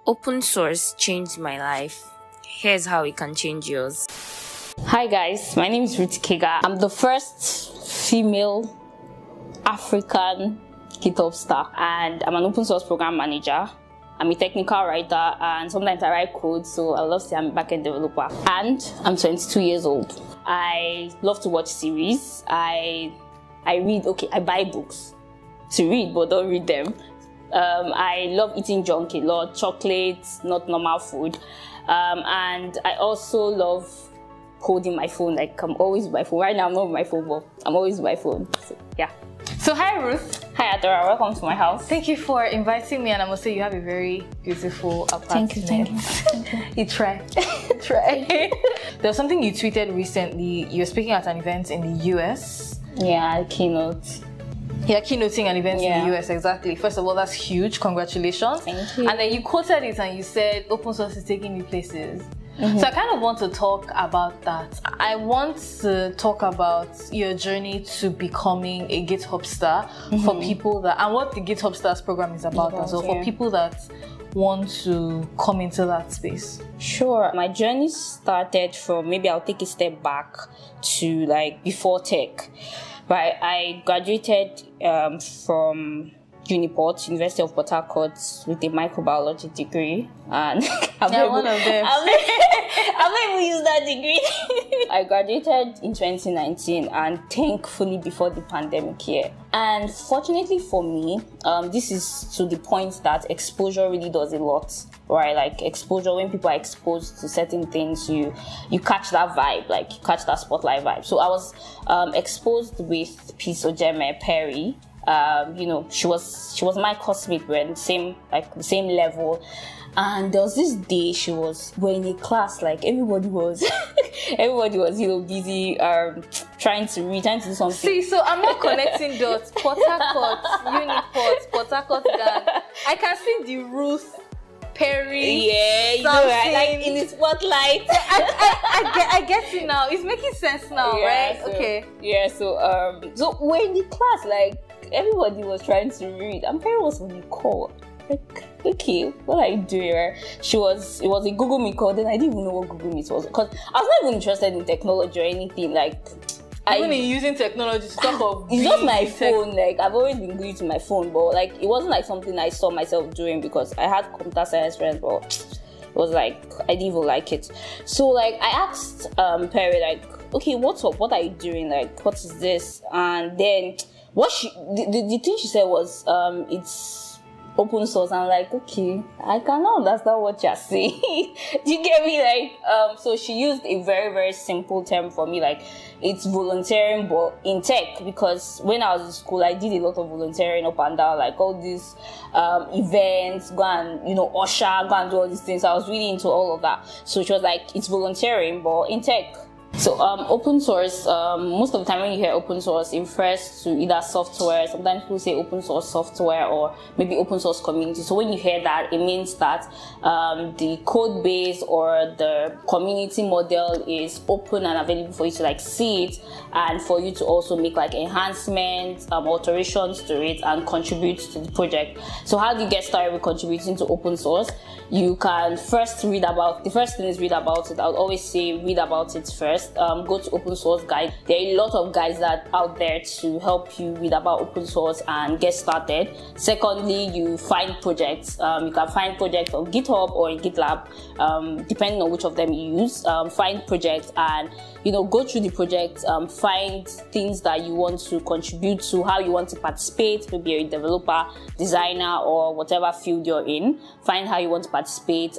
Open source changed my life. Here's how it can change yours. Hi guys, my name is Ruth Ikegah. I'm the first female African GitHub star, and I'm an open source program manager. I'm a technical writer, and sometimes I write code, so I love to say I'm a backend developer. And I'm 22 years old. I love to watch series. I read, I buy books to read, but don't read them. I love eating junk a lot, chocolates, not normal food. And I also love holding my phone. Like, I'm always with my phone. Right now, I'm not with my phone, but I'm always with my phone. So, yeah. So, hi, Ruth. Hi, Adora. Welcome to my house. Thank you for inviting me, and I must say you have a very beautiful apartment. Thank you. You try. Try. There was something you tweeted recently. You were speaking at an event in the US. Yeah, keynote. Yeah, keynoting an event in the US, exactly. First of all, that's huge. Congratulations. Thank you. And then you quoted it and you said, open source is taking me places. So I kind of want to talk about that. I want to talk about your journey to becoming a GitHub star for people that, and what the GitHub Stars program is about as well, for people that want to come into that space. Sure. My journey started from, maybe I'll take a step back to like before tech. Right, I graduated from Uniport, University of Port Harcourt, with a microbiology degree, and one of them. I've never used that degree. I graduated in 2019, and thankfully before the pandemic year. And fortunately for me, this is to the point that exposure really does a lot. Right, like exposure, when people are exposed to certain things, you catch that vibe, like you catch that spotlight vibe. So I was exposed with Peace Ojeme Perry. You know, she was my classmate. We're in the same level. And there was this day we're in a class, like everybody was busy trying to do something. See, so I'm not connecting dots. Port Harcourt, Uniport, Port Harcourt gang. I can see the Ruth Perry. Yeah, you know, right? Like in the spotlight. I get it now. It's making sense now, right? So, okay. Yeah, so we're in the class, like everybody was trying to read, and Perry was on the call. Like, okay, what are you doing? Right? It was a Google Meet call. Then I didn't even know what Google Meet was, because I was not even interested in technology or anything. Like, even in using technology to talk of it's just my phone. Like, I've always been glued to my phone, but like it wasn't like something I saw myself doing, because I had computer science friends, but it was like I didn't even like it. So like I asked Perry, like, okay, what's up? What are you doing? Like, what is this? And then the thing she said was it's open source. I'm like, okay, I cannot understand what you're saying. Do you get me? Like, so she used a very, very simple term for me, like it's volunteering, but in tech, because when I was in school, I did a lot of volunteering up and down, like all these events, go and, you know, usher, go and do all these things. I was really into all of that. So she was like, it's volunteering, but in tech. So open source, most of the time when you hear open source, it refers to either software. Sometimes people say open source software, or maybe open source community. So when you hear that, it means that the code base or the community model is open and available for you to like see it, and for you to also make like enhancements, alterations to it, and contribute to the project. So how do you get started with contributing to open source? You can first read about, the first thing is read about it. I would always say read about it first. Go to open source guide. There are a lot of guides that are out there to help you read about open source and get started. Secondly, you find projects. You can find projects on GitHub or in GitLab, depending on which of them you use. Find projects and, you know, go through the project. Find things that you want to contribute to, how you want to participate. Maybe you're a developer, designer, or whatever field you're in. Find how you want to participate.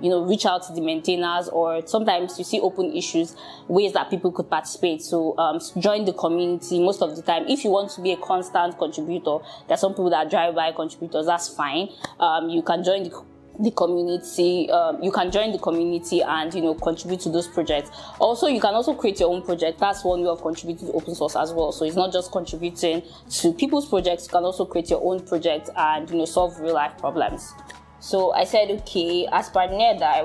You know, reach out to the maintainers, or sometimes you see open issues, ways that people could participate. So join the community. Most of the time, if you want to be a constant contributor, there are some people that drive by contributors. That's fine. You can join the community. You can join the community and, you know, contribute to those projects. Also, you can also create your own project. That's one way of contributing to open source as well. So it's not just contributing to people's projects. You can also create your own project and, you know, solve real life problems. So I said, okay, as per the nerd that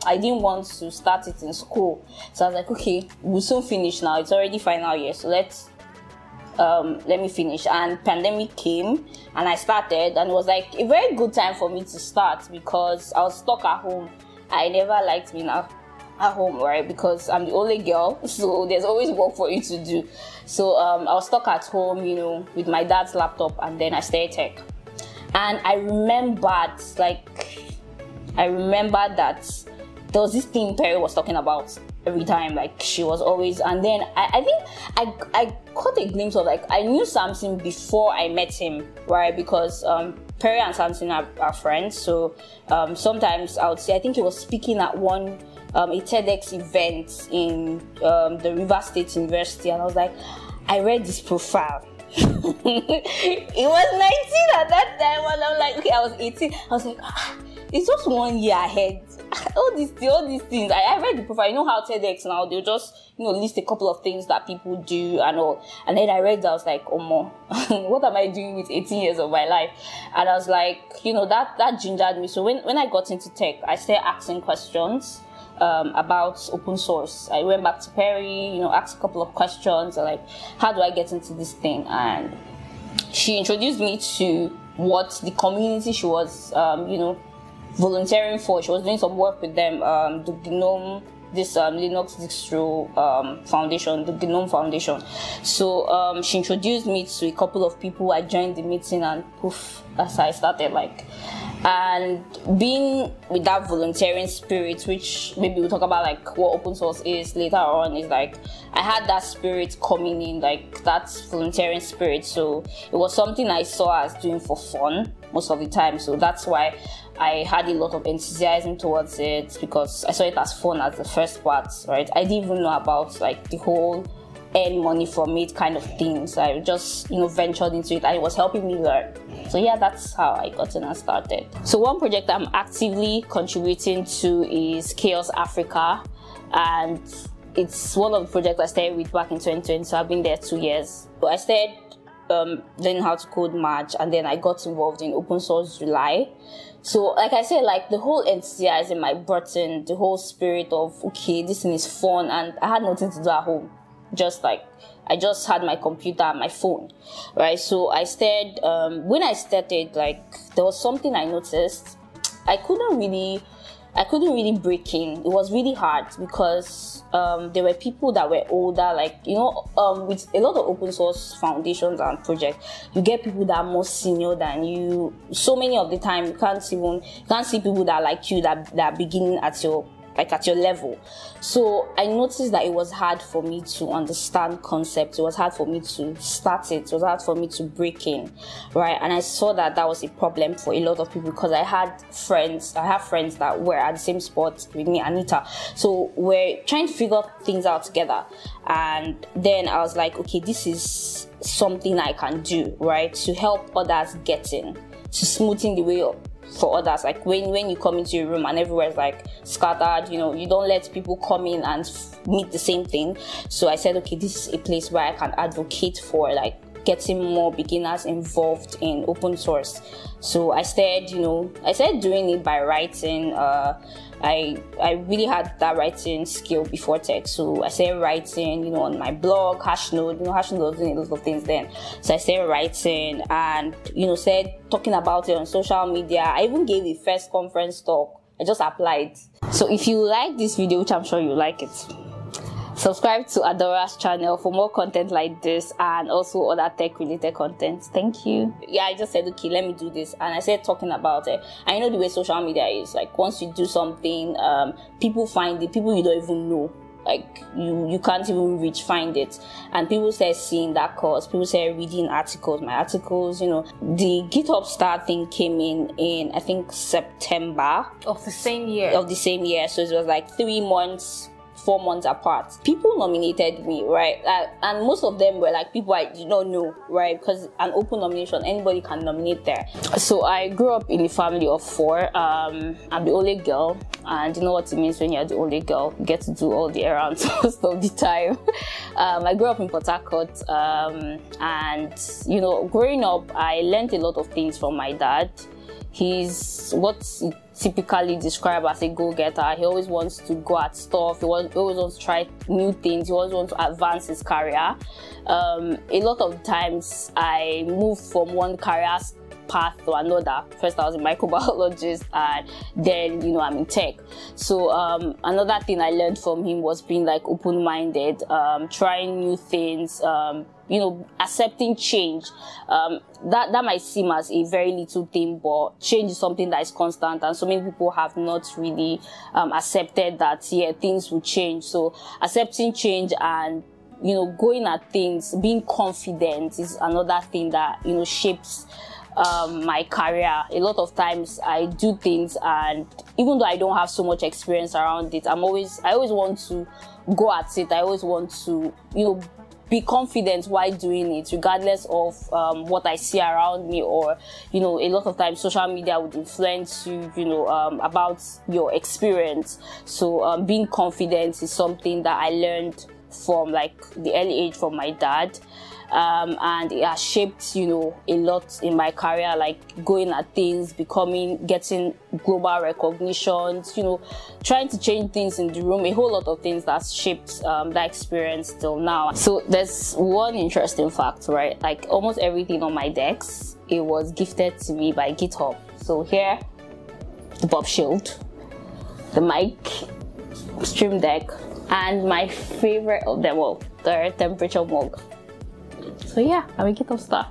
I didn't want to start it in school. So I was like, okay, we'll soon finish now. It's already final year, so let's let me finish. And pandemic came and I started, and it was like a very good time for me to start because I was stuck at home. I never liked being at home, right? Because I'm the only girl, so there's always work for you to do. So I was stuck at home, you know, with my dad's laptop, and then I started tech. And I remembered that there was this thing Perry was talking about every time, like she was always, and then I think I caught a glimpse of, like, I knew Samson before I met him, right? Because Perry and Samson are friends, so sometimes I would say, I think he was speaking at one a TEDx event in the River State University, and I was like, I read this profile. He was 19 at that time, and I'm like, okay, I was 18. I was like, it's just 1 year ahead. All these things. I read the profile. You know how TEDx now, they'll just, you know, list a couple of things that people do and all. And then I read that, I was like, oh more, what am I doing with 18 years of my life? And I was like, you know, that gingered me. So when I got into tech, I started asking questions about open source. I went back to Perry, you know, asked a couple of questions, like, how do I get into this thing? And she introduced me to what the community she was, you know, volunteering for. She was doing some work with them, the GNOME, this Linux distro foundation, the GNOME Foundation. So she introduced me to a couple of people. I joined the meeting, and poof, that's how I started, like. And being with that volunteering spirit, which maybe we'll talk about, like, what open source is later on, is like, I had that spirit coming in, like, that volunteering spirit. So it was something I saw as doing for fun most of the time. So that's why I had a lot of enthusiasm towards it, because I saw it as fun as the first part, right? I didn't even know about, like, the whole earn money from it kind of thing. So I just, you know, ventured into it, and it was helping me learn. So yeah, that's how I got in and started. So one project I'm actively contributing to is Chaos Africa, and it's one of the projects I started with back in 2020. So I've been there 2 years. So I started learning how to code March, and then I got involved in open source July. So like I said, like, the whole enthusiasm I brought in, the whole spirit of, okay, this thing is fun, and I had nothing to do at home. Just like, I just had my computer and my phone, right? So I started, when I started, like, there was something I noticed. I couldn't really break in. It was really hard because there were people that were older, like, you know, with a lot of open source foundations and projects, you get people that are more senior than you. So many of the time, you can't see people that are like you, that are beginning at your level. So I noticed that it was hard for me to understand concepts. It was hard for me to start it. It was hard for me to break in, right? And I saw that that was a problem for a lot of people, because I have friends that were at the same spot with me, Anita. So we're trying to figure things out together. And then I was like, okay, this is something I can do, right? To help others get in, to smoothen the way up for others. Like, when you come into your room and everywhere is like scattered, you know, you don't let people come in and meet the same thing. So I said, okay, this is a place where I can advocate for, like, getting more beginners involved in open source. So I started doing it by writing. I really had that writing skill before tech, so I started writing, you know, on my blog, Hashnode. You know, Hashnode was doing a lot of things then. So I started writing and, you know, started talking about it on social media. I even gave a first conference talk. I just applied. So if you like this video, which I'm sure you like it, subscribe to Adora's channel for more content like this and also other tech related content. Thank you. Yeah, I just said, okay, let me do this, and I started talking about it. I know the way social media is, like, once you do something, people find it, people you don't even know, like, you can't even find it, and people start seeing that course, people start reading my articles, you know. The GitHub Star thing came in I think September of the same year. So it was like 4 months apart. People nominated me, right? And most of them were like people I did not know, right? Because an open nomination, anybody can nominate there. So I grew up in a family of 4. I'm the only girl, and you know what it means when you're the only girl. You get to do all the errands most of the time. I grew up in Port Harcourt, and you know, growing up, I learned a lot of things from my dad. He's what's typically described as a go-getter. He always wants to go at stuff. He always wants to try new things. He always wants to advance his career. A lot of times I move from one career path to another. First I was a microbiologist, and then, you know, I'm in tech. So another thing I learned from him was being like open-minded, trying new things, you know, accepting change. That might seem as a very little thing, but change is something that is constant, and so many people have not really accepted that, yeah, things will change. So accepting change and, you know, going at things, being confident is another thing that, you know, shapes my career. A lot of times I do things, and even though I don't have so much experience around it, I always want to go at it. I always want to, you know, be confident while doing it, regardless of what I see around me, or, you know, a lot of times social media would influence you, you know, about your experience. So being confident is something that I learned from like the early age from my dad. And it has shaped, you know, a lot in my career, like going at things, getting global recognitions, you know, trying to change things in the room, a whole lot of things that's shaped that experience till now. So there's one interesting fact, right? Like almost everything on my decks, it was gifted to me by GitHub. So here, the Bob Shield, the mic, Stream Deck, and my favorite of them all, the temperature mug. So yeah, I'm a GitHub star.